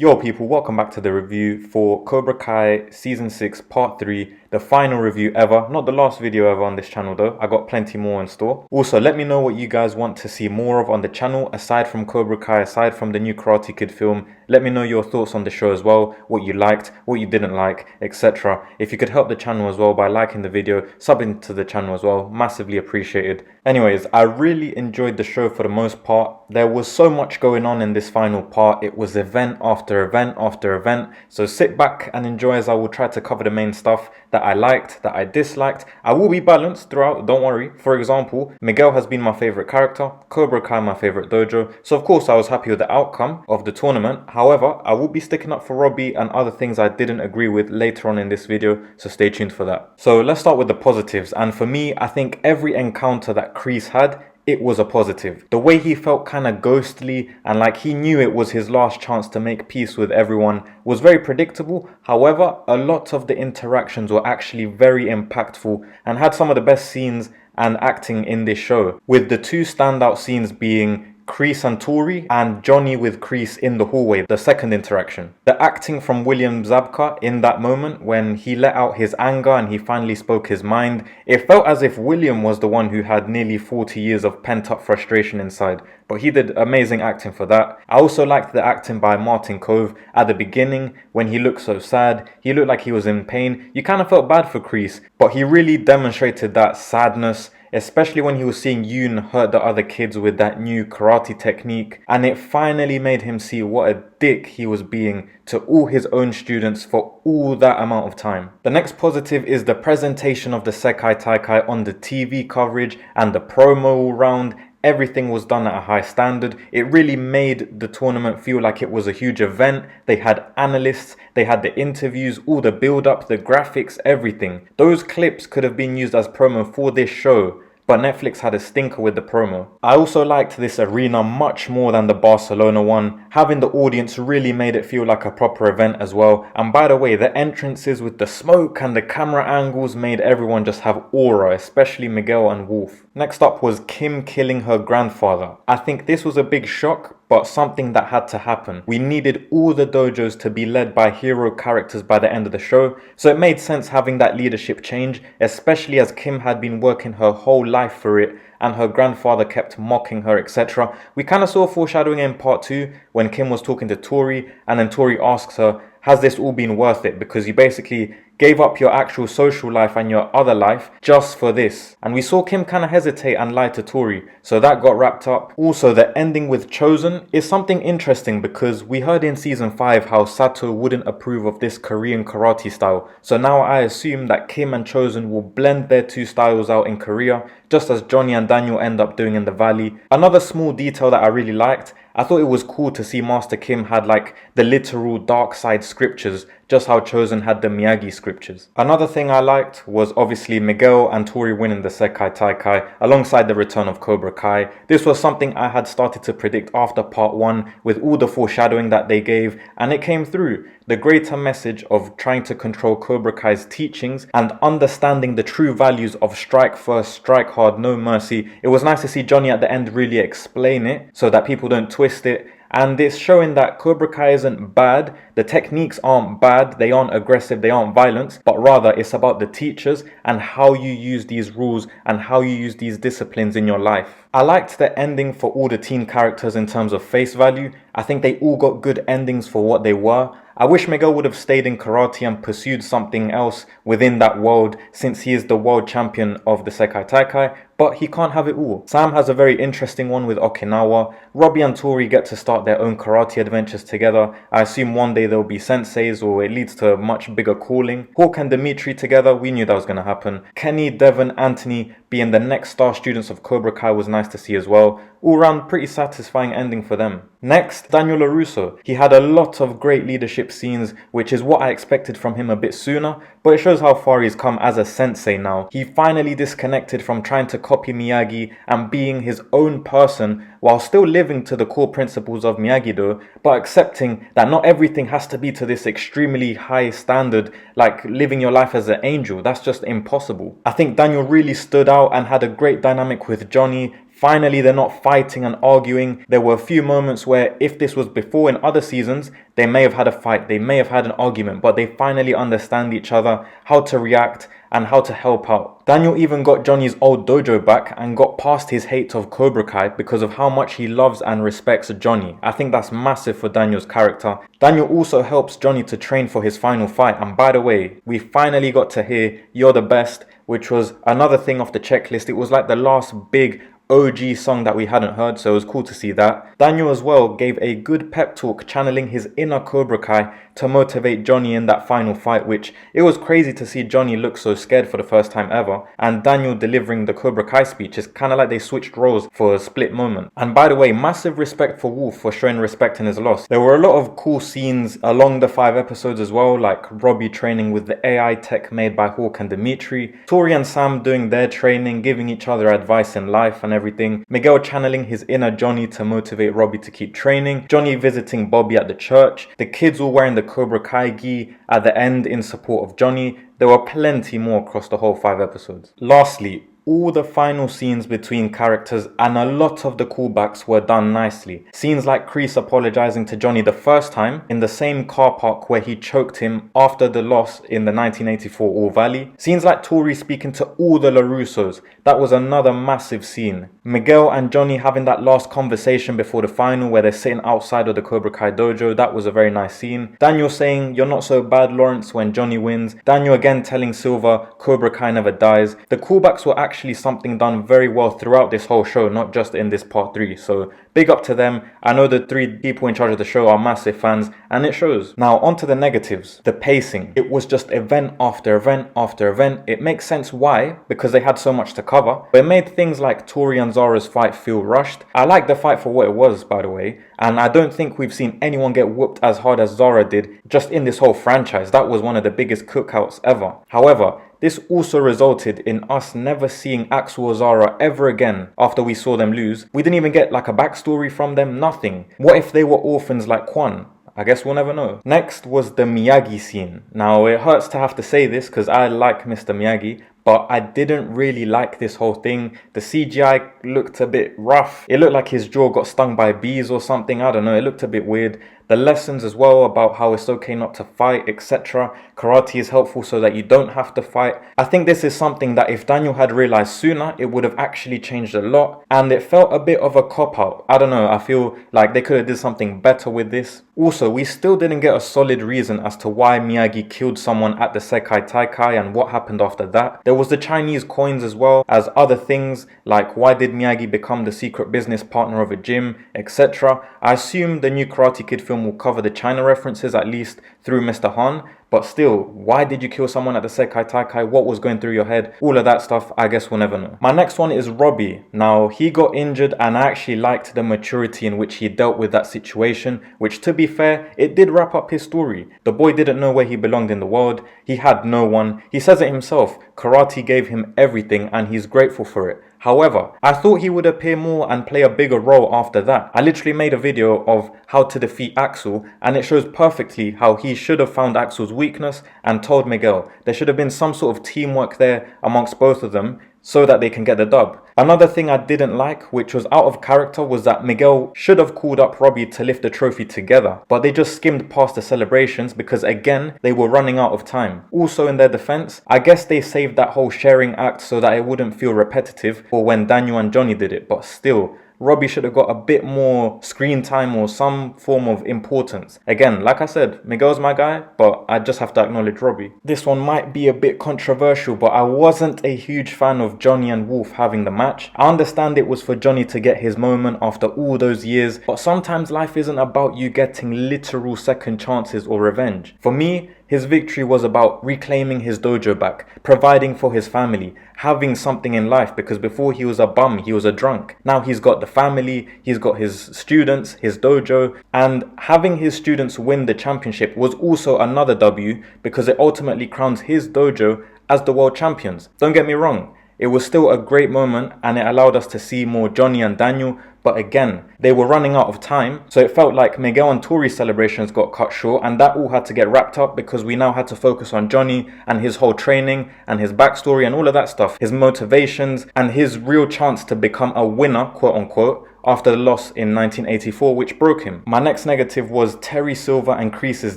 Yo people, welcome back to the review for Cobra Kai Season 6 Part 3, the final review ever. Not the last video ever on this channel though, I got plenty more in store. Also, let me know what you guys want to see more of on the channel, aside from Cobra Kai, aside from the new Karate Kid film. Let me know your thoughts on the show as well, what you liked, what you didn't like, etc. If you could help the channel as well by liking the video, subbing to the channel as well, massively appreciated. Anyways, I really enjoyed the show for the most part. There was so much going on in this final part. It was event after event after event. So sit back and enjoy as I will try to cover the main stuff that I liked, that I disliked. I will be balanced throughout, don't worry. For example, Miguel has been my favorite character, Cobra Kai my favorite dojo. So of course I was happy with the outcome of the tournament. However, I will be sticking up for Robbie and other things I didn't agree with later on in this video. So stay tuned for that. So let's start with the positives. And for me, I think every encounter that Kreese had, it was a positive. The way he felt kind of ghostly and like he knew it was his last chance to make peace with everyone was very predictable. However, a lot of the interactions were actually very impactful and had some of the best scenes and acting in this show, with the two standout scenes being Kreese and Tori, and Johnny with Kreese in the hallway, the second interaction. The acting from William Zabka in that moment when he let out his anger and he finally spoke his mind, it felt as if William was the one who had nearly 40 years of pent-up frustration inside, but he did amazing acting for that. I also liked the acting by Martin Kove at the beginning when he looked so sad. He looked like he was in pain. You kind of felt bad for Kreese, but he really demonstrated that sadness, especially when he was seeing Yoon hurt the other kids with that new karate technique, and it finally made him see what a dick he was being to all his own students for all that amount of time. The next positive is the presentation of the Sekai Taikai on the TV coverage and the promo all round. Everything was done at a high standard. It really made the tournament feel like it was a huge event. They had analysts, they had the interviews, all the build-up, the graphics, everything. Those clips could have been used as promo for this show, but Netflix had a stinker with the promo. I also liked this arena much more than the Barcelona one. Having the audience really made it feel like a proper event as well. And by the way, the entrances with the smoke and the camera angles made everyone just have aura, especially Miguel and Wolf. Next up was Kim killing her grandfather. I think this was a big shock, but something that had to happen. We needed all the dojos to be led by hero characters by the end of the show, so it made sense having that leadership change, especially as Kim had been working her whole life for it and her grandfather kept mocking her, etc. We kind of saw foreshadowing in part 2 when Kim was talking to Tori, and then Tori asks her, has this all been worth it? Because you basically gave up your actual social life and your other life just for this. And we saw Kim kind of hesitate and lie to Tori, so that got wrapped up. Also, the ending with Chosen is something interesting because we heard in season 5 how Sato wouldn't approve of this Korean karate style. So now I assume that Kim and Chosen will blend their two styles out in Korea, just as Johnny and Daniel end up doing in the Valley. Another small detail that I really liked, I thought it was cool to see Master Kim had like the literal dark side scriptures, just how Chosen had the Miyagi scriptures. Another thing I liked was obviously Miguel and Tori winning the Sekai Taikai alongside the return of Cobra Kai. This was something I had started to predict after part 1 with all the foreshadowing that they gave, and it came through. The greater message of trying to control Cobra Kai's teachings and understanding the true values of strike first, strike hard, no mercy. It was nice to see Johnny at the end really explain it so that people don't twist it. And it's showing that Cobra Kai isn't bad, the techniques aren't bad, they aren't aggressive, they aren't violent, but rather it's about the teachers and how you use these rules and how you use these disciplines in your life. I liked the ending for all the teen characters in terms of face value. I think they all got good endings for what they were. I wish Miguel would have stayed in karate and pursued something else within that world, since he is the world champion of the Sekai Taikai, but he can't have it all. Sam has a very interesting one with Okinawa. Robbie and Tori get to start their own karate adventures together. I assume one day they'll be senseis, or it leads to a much bigger calling. Hawk and Dimitri together, we knew that was going to happen. Kenny, Devon, Anthony being the next star students of Cobra Kai was nice to see as well. All round pretty satisfying ending for them. Next, Daniel LaRusso. He had a lot of great leadership scenes, which is what I expected from him a bit sooner, but it shows how far he's come as a sensei now. He finally disconnected from trying to copy Miyagi and being his own person while still living to the core principles of Miyagi-Do, but accepting that not everything has to be to this extremely high standard, like living your life as an angel. That's just impossible. I think Daniel really stood out and had a great dynamic with Johnny, Finally, they're not fighting and arguing. There were a few moments where if this was before in other seasons, they may have had a fight, they may have had an argument, but they finally understand each other, how to react and how to help out. Daniel even got Johnny's old dojo back and got past his hate of Cobra Kai because of how much he loves and respects Johnny. I think that's massive for Daniel's character. Daniel also helps Johnny to train for his final fight, and by the way, we finally got to hear "You're the Best," which was another thing off the checklist. It was like the last big OG song that we hadn't heard, so it was cool to see that. Daniel as well gave a good pep talk channeling his inner Cobra Kai to motivate Johnny in that final fight, which it was crazy to see Johnny look so scared for the first time ever, and Daniel delivering the Cobra Kai speech. Is kind of like they switched roles for a split moment. And by the way, massive respect for Wolf for showing respect in his loss. There were a lot of cool scenes along the 5 episodes as well, like Robbie training with the AI tech made by Hawk and Dimitri, Tori and Sam doing their training, giving each other advice in life and everything, Miguel channeling his inner Johnny to motivate Robbie to keep training, Johnny visiting Bobby at the church, the kids all wearing the Cobra Kai gi at the end in support of Johnny. There were plenty more across the whole 5 episodes. Lastly, all the final scenes between characters and a lot of the callbacks were done nicely. Scenes like Kreese apologizing to Johnny the first time in the same car park where he choked him after the loss in the 1984 All Valley. Scenes like Tori speaking to all the LaRussos. That was another massive scene. Miguel and Johnny having that last conversation before the final where they're sitting outside of the Cobra Kai dojo. That was a very nice scene. Daniel saying, "You're not so bad, Lawrence," when Johnny wins. Daniel again telling Silva, "Cobra Kai never dies." The callbacks were actually something done very well throughout this whole show, not just in this part 3. So big up to them. I know the 3 people in charge of the show are massive fans, and it shows. Now on to the negatives. The pacing. It was just event after event after event. It makes sense why, because they had so much to cover, but it made things like Tori and Zara's fight feel rushed. I like the fight for what it was, by the way, and I don't think we've seen anyone get whooped as hard as Zara did just in this whole franchise. That was one of the biggest cookouts ever. However, this also resulted in us never seeing Axel or Zara ever again after we saw them lose. We didn't even get like a backstory from them, nothing. What if they were orphans like Quan? I guess we'll never know. Next was the Miyagi scene. Now it hurts to have to say this because I like Mr. Miyagi, but I didn't really like this whole thing. The CGI looked a bit rough. It looked like his jaw got stung by bees or something. I don't know, it looked a bit weird. The lessons as well about how it's okay not to fight, etc. Karate is helpful so that you don't have to fight. I think this is something that if Daniel had realized sooner, it would have actually changed a lot. And it felt a bit of a cop-out. I don't know, I feel like they could have did something better with this. Also, we still didn't get a solid reason as to why Miyagi killed someone at the Sekai Taikai and what happened after that. There was the Chinese coins as well as other things like why did Miyagi become the secret business partner of a gym, etc. I assume the new Karate Kid film will cover the China references at least through Mr. Han, but still, why did you kill someone at the Sekai Taikai? What was going through your head? All of that stuff, I guess we'll never know. My next one is Robbie. Now, he got injured and I actually liked the maturity in which he dealt with that situation, which to be fair, it did wrap up his story. The boy didn't know where he belonged in the world. He had no one. He says it himself. Karate gave him everything and he's grateful for it. However, I thought he would appear more and play a bigger role after that. I literally made a video of how to defeat Axel and it shows perfectly how he should have found Axel's weakness and told Miguel. There should have been some sort of teamwork there amongst both of them so that they can get the dub. Another thing I didn't like, which was out of character, was that Miguel should have called up Robbie to lift the trophy together, but they just skimmed past the celebrations because again, they were running out of time. Also in their defense, I guess they saved that whole sharing act so that it wouldn't feel repetitive for when Daniel and Johnny did it, but still, Robbie should have got a bit more screen time or some form of importance. Again, like I said, Miguel's my guy, but I just have to acknowledge Robbie. This one might be a bit controversial, but I wasn't a huge fan of Johnny and Wolf having the match. I understand it was for Johnny to get his moment after all those years, but sometimes life isn't about you getting literal second chances or revenge. For me, his victory was about reclaiming his dojo back, providing for his family, having something in life, because before he was a bum, he was a drunk. Now he's got the family, he's got his students, his dojo, and having his students win the championship was also another W because it ultimately crowns his dojo as the world champions. Don't get me wrong, it was still a great moment and it allowed us to see more Johnny and Daniel, but again, they were running out of time, so it felt like Miguel and Tori's celebrations got cut short, and that all had to get wrapped up because we now had to focus on Johnny and his whole training and his backstory and all of that stuff, his motivations and his real chance to become a winner, quote unquote, after the loss in 1984, which broke him. My next negative was Terry Silver and Kreese's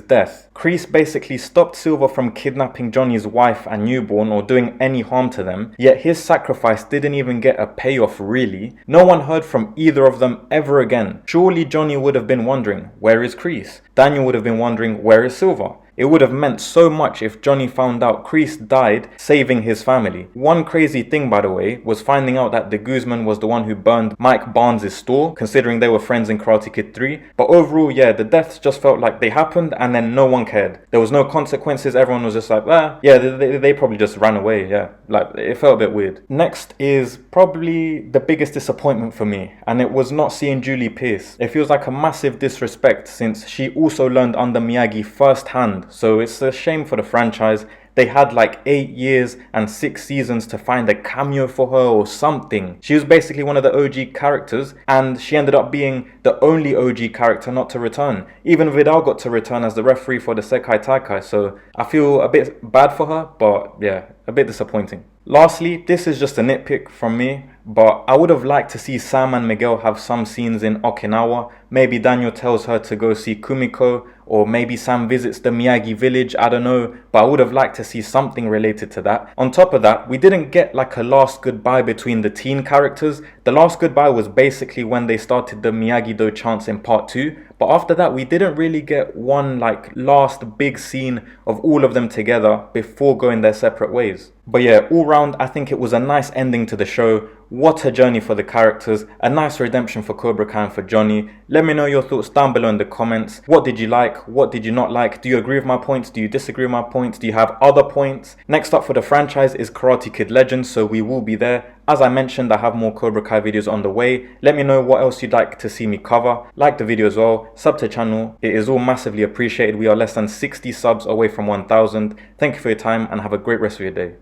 death. Kreese basically stopped Silver from kidnapping Johnny's wife and newborn or doing any harm to them, yet his sacrifice didn't even get a payoff really. No one heard from either of them ever again. Surely Johnny would have been wondering, where is Kreese? Daniel would have been wondering, where is Silver? It would have meant so much if Johnny found out Kreese died saving his family. One crazy thing, by the way, was finding out that de Guzman was the one who burned Mike Barnes' store, considering they were friends in Karate Kid 3. But overall, yeah, the deaths just felt like they happened and then no one cared. There was no consequences, everyone was just like, yeah, they probably just ran away, yeah. Like, it felt a bit weird. Next is probably the biggest disappointment for me, and it was not seeing Julie Pierce. It feels like a massive disrespect since she also learned under Miyagi firsthand. So it's a shame for the franchise. They had like 8 years and 6 seasons to find a cameo for her or something. She was basically one of the OG characters, and she ended up being the only OG character not to return. Even Vidal got to return as the referee for the Sekai Taikai, so I feel a bit bad for her, but yeah, a bit disappointing. Lastly, this is just a nitpick from me, but I would have liked to see Sam and Miguel have some scenes in Okinawa. Maybe Daniel tells her to go see Kumiko, or maybe Sam visits the Miyagi village, I don't know, but I would have liked to see something related to that. On top of that, we didn't get like a last goodbye between the teen characters. The last goodbye was basically when they started the Miyagi-Do chants in part 2, but after that we didn't really get one like last big scene of all of them together before going their separate ways. But yeah, all round I think it was a nice ending to the show. What a journey for the characters, a nice redemption for Cobra Kai and for Johnny. Let me know your thoughts down below in the comments. What did you like? What did you not like? Do you agree with my points? Do you disagree with my points? Do you have other points? Next up for the franchise is Karate Kid Legends, so we will be there. As I mentioned, I have more Cobra Kai videos on the way. Let me know what else you'd like to see me cover. Like the video as well, sub to the channel. It is all massively appreciated. We are less than 60 subs away from 1,000. Thank you for your time and have a great rest of your day.